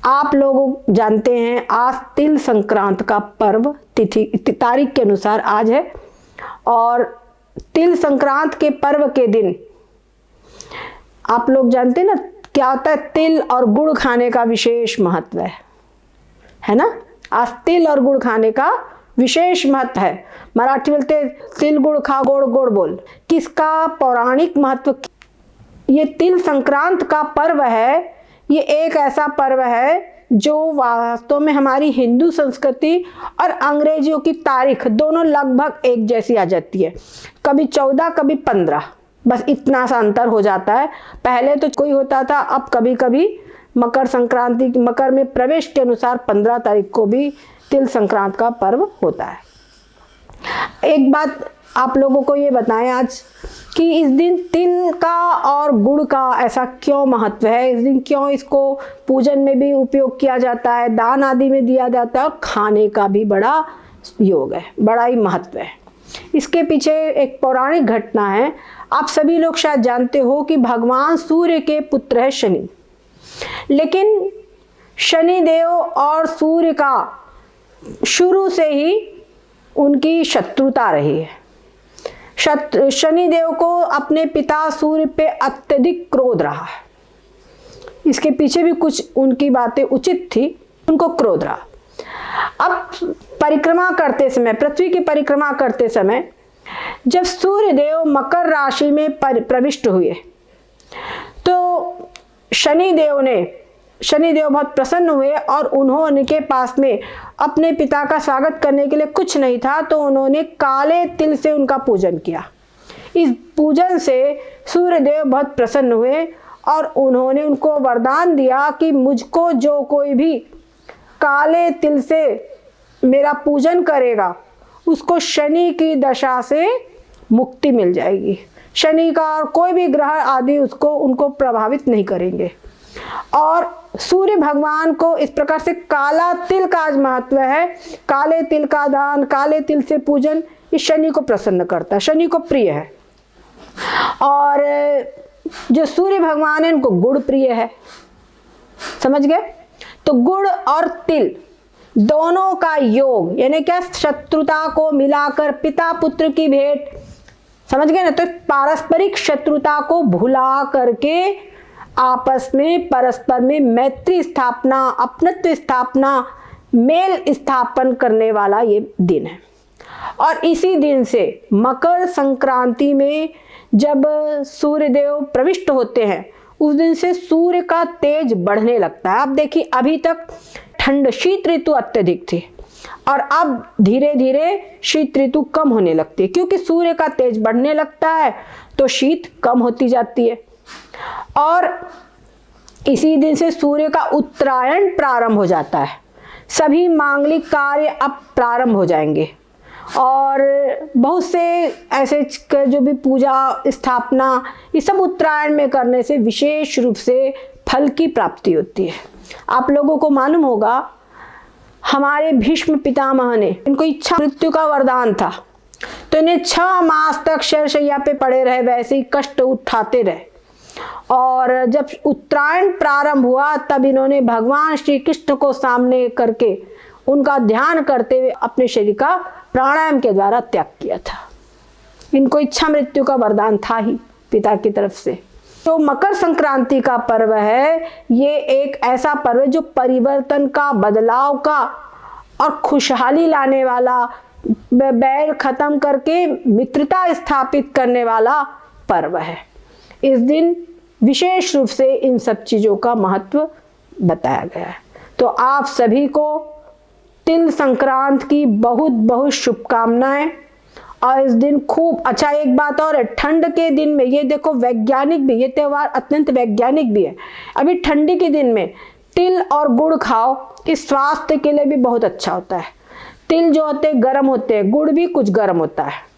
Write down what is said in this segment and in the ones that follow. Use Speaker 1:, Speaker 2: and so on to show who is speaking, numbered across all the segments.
Speaker 1: आप लोग जानते हैं आज तिल संक्रांत का पर्व तिथि तारीख के अनुसार आज है, और तिल संक्रांत के पर्व के दिन आप लोग जानते हैं ना क्या होता है, तिल और गुड़ खाने का विशेष महत्व है ना। आज तिल और गुड़ खाने का विशेष महत्व है। मराठी बोलते तिल गुड़ खा गोड़ गोड़ बोल। किसका पौराणिक महत्व? ये तिल संक्रांत का पर्व है, ये एक ऐसा पर्व है जो वास्तव में हमारी हिंदू संस्कृति और अंग्रेजियों की तारीख दोनों लगभग एक जैसी आ जाती है। कभी 14 कभी 15, बस इतना सा अंतर हो जाता है। पहले तो कोई होता था, अब कभी कभी मकर संक्रांति, मकर में प्रवेश के अनुसार 15 तारीख को भी तिल संक्रांत का पर्व होता है। एक बात आप लोगों को ये बताएं आज कि इस दिन तिल का और गुड़ का ऐसा क्यों महत्व है, इस दिन क्यों इसको पूजन में भी उपयोग किया जाता है, दान आदि में दिया जाता है, और खाने का भी बड़ा योग है, बड़ा ही महत्व है। इसके पीछे एक पौराणिक घटना है। आप सभी लोग शायद जानते हो कि भगवान सूर्य के पुत्र है शनि, लेकिन शनि देव और सूर्य का शुरू से ही उनकी शत्रुता रही है। शनि देव को अपने पिता सूर्य पे अत्यधिक क्रोध रहा है। इसके पीछे भी कुछ उनकी बातें उचित थी, उनको क्रोध रहा। अब परिक्रमा करते समय, पृथ्वी की परिक्रमा करते समय जब सूर्य देव मकर राशि में प्रविष्ट हुए तो शनि देव बहुत प्रसन्न हुए, और उन्होंने के पास में अपने पिता का स्वागत करने के लिए कुछ नहीं था, तो उन्होंने काले तिल से उनका पूजन किया। इस पूजन से सूर्य देव बहुत प्रसन्न हुए और उन्होंने उनको वरदान दिया कि मुझको जो कोई भी काले तिल से मेरा पूजन करेगा उसको शनि की दशा से मुक्ति मिल जाएगी। शनि का और कोई भी ग्रह आदि उनको प्रभावित नहीं करेंगे। और सूर्य भगवान को इस प्रकार से काला तिल का आज महत्व है। काले तिल का दान, काले तिल से पूजन, इस शनि को प्रसन्न करता है, शनि को प्रिय है। और जो सूर्य भगवान है उनको गुड़ प्रिय है, समझ गए। तो गुड़ और तिल दोनों का योग, यानी क्या, शत्रुता को मिलाकर पिता पुत्र की भेंट, समझ गए ना। तो पारस्परिक शत्रुता को भुला करके आपस में परस्पर में मैत्री स्थापना, अपनत्व स्थापना, मेल स्थापन करने वाला ये दिन है। और इसी दिन से मकर संक्रांति में जब सूर्य देव प्रविष्ट होते हैं उस दिन से सूर्य का तेज बढ़ने लगता है। आप देखिए अभी तक ठंड, शीत ऋतु अत्यधिक थी, और अब धीरे धीरे शीत ऋतु कम होने लगती है, क्योंकि सूर्य का तेज बढ़ने लगता है तो शीत कम होती जाती है। और इसी दिन से सूर्य का उत्तरायण प्रारंभ हो जाता है। सभी मांगलिक कार्य अब प्रारंभ हो जाएंगे, और बहुत से ऐसे जो भी पूजा स्थापना ये सब उत्तरायण में करने से विशेष रूप से फल की प्राप्ति होती है। आप लोगों को मालूम होगा हमारे भीष्म पितामह ने, इनको इच्छा मृत्यु का वरदान था, तो इन्हें 6 मास तक शैय्या पे पड़े रहे, वैसे ही कष्ट उठाते रहे। और जब उत्तरायण प्रारंभ हुआ तब इन्होंने भगवान श्री कृष्ण को सामने करके उनका ध्यान करते हुए अपने शरीर का प्राणायाम के द्वारा त्याग किया था। इनको इच्छा मृत्यु का वरदान था ही पिता की तरफ से। तो मकर संक्रांति का पर्व है, ये एक ऐसा पर्व है जो परिवर्तन का, बदलाव का और खुशहाली लाने वाला, बैर खत्म करके मित्रता स्थापित करने वाला पर्व है। इस दिन विशेष रूप से इन सब चीजों का महत्व बताया गया है। तो आप सभी को तिल संक्रांत की बहुत बहुत शुभकामनाएं। और इस दिन खूब अच्छा, एक बात और है, ठंड के दिन में ये देखो वैज्ञानिक भी, ये त्योहार अत्यंत वैज्ञानिक भी है। अभी ठंडी के दिन में तिल और गुड़ खाओ, इस स्वास्थ्य के लिए भी बहुत अच्छा होता है। तिल जो होते हैं गर्म होते हैं, गुड़ भी कुछ गर्म होता है।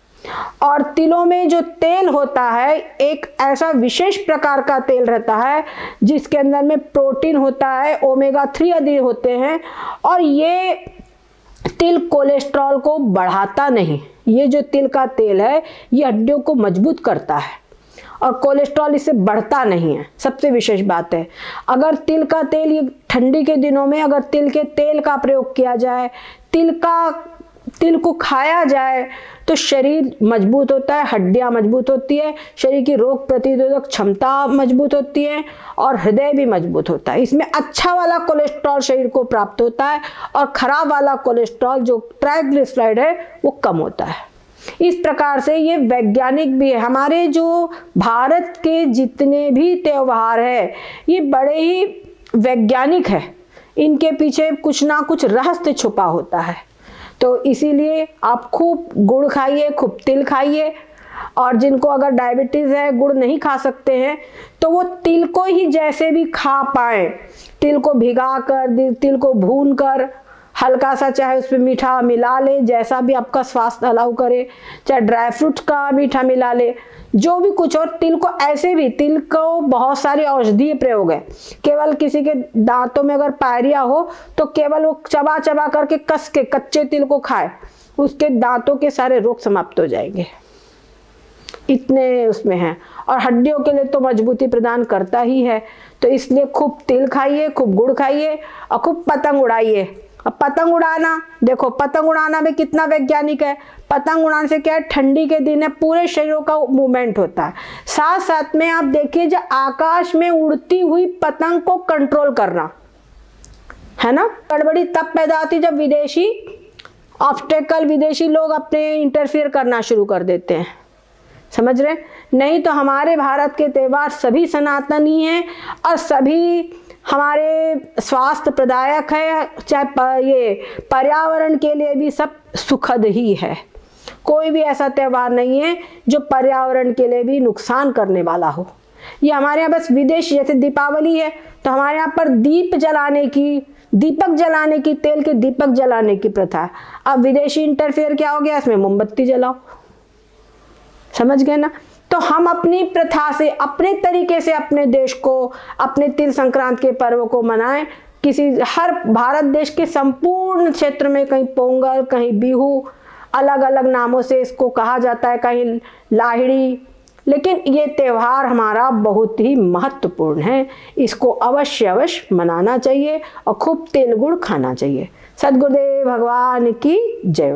Speaker 1: और तिलों में जो तेल होता है एक ऐसा विशेष प्रकार का तेल रहता है जिसके अंदर में प्रोटीन होता है, ओमेगा 3 आदि होते हैं, और ये तिल कोलेस्ट्रॉल को बढ़ाता नहीं। ये जो तिल का तेल है ये हड्डियों को मजबूत करता है और कोलेस्ट्रॉल इससे बढ़ता नहीं है, सबसे विशेष बात है। अगर तिल का तेल, ये ठंडी के दिनों में अगर तिल के तेल का प्रयोग किया जाए, तिल को खाया जाए तो शरीर मजबूत होता है, हड्डियां मजबूत होती है, शरीर की रोग प्रतिरोधक क्षमता मजबूत होती है और हृदय भी मजबूत होता है। इसमें अच्छा वाला कोलेस्ट्रॉल शरीर को प्राप्त होता है और खराब वाला कोलेस्ट्रॉल जो ट्राइग्लिसराइड है वो कम होता है। इस प्रकार से ये वैज्ञानिक भी है। हमारे जो भारत के जितने भी त्योहार है ये बड़े ही वैज्ञानिक है, इनके पीछे कुछ ना कुछ रहस्य छुपा होता है। तो इसीलिए आप खूब गुड़ खाइए, खूब तिल खाइए, और जिनको अगर डायबिटीज़ है, गुड़ नहीं खा सकते हैं, तो वो तिल को ही जैसे भी खा पाएँ, तिल को भिगा कर, तिल को भून कर, हल्का सा चाहे उसमें मीठा मिला ले, जैसा भी आपका स्वास्थ्य अलाउ करे, चाहे ड्राई फ्रूट का मीठा मिला ले, जो भी कुछ। और तिल को ऐसे भी, तिल को बहुत सारे औषधीय प्रयोग है। केवल किसी के दांतों में अगर पायरिया हो तो केवल वो चबा चबा करके कस के कच्चे तिल को खाए, उसके दांतों के सारे रोग समाप्त हो जाएंगे, इतने उसमें हैं। और हड्डियों के लिए तो मजबूती प्रदान करता ही है। तो इसलिए खूब तिल खाइए, खूब गुड़ खाइए और खूब पतंग उड़ाइए। अब पतंग उड़ाना, देखो पतंग उड़ाना में कितना वैज्ञानिक है। पतंग उड़ाने से क्या है, ठंडी के दिन है, पूरे शरीरों का मूवमेंट होता है। साथ साथ में आप देखिए, जो आकाश में उड़ती हुई पतंग को कंट्रोल करना है ना, गड़बड़ी तब पैदा होती जब विदेशी ऑब्स्टेकल, विदेशी लोग अपने इंटरफियर करना शुरू कर देते हैं, समझ रहे। नहीं तो हमारे भारत के त्यौहार सभी सनातनी हैं और सभी हमारे स्वास्थ्य प्रदायक है, चाहे ये पर्यावरण के लिए भी सब सुखद ही है। कोई भी ऐसा त्यौहार नहीं है जो पर्यावरण के लिए भी नुकसान करने वाला हो। ये हमारे यहाँ बस विदेश, जैसे दीपावली है तो हमारे यहाँ पर दीपक जलाने की, तेल के दीपक जलाने की प्रथा है। अब विदेशी इंटरफेयर क्या हो गया, इसमें मोमबत्ती जलाओ, समझ गए ना। तो हम अपनी प्रथा से, अपने तरीके से अपने देश को, अपने तिल संक्रांत के पर्व को मनाएं। हर भारत देश के संपूर्ण क्षेत्र में कहीं पोंगल, कहीं बिहू, अलग अलग नामों से इसको कहा जाता है, कहीं लाहिड़ी, लेकिन ये त्यौहार हमारा बहुत ही महत्वपूर्ण है। इसको अवश्य मनाना चाहिए और खूब तिल गुड़ खाना चाहिए। सद्गुरुदेव भगवान की जय।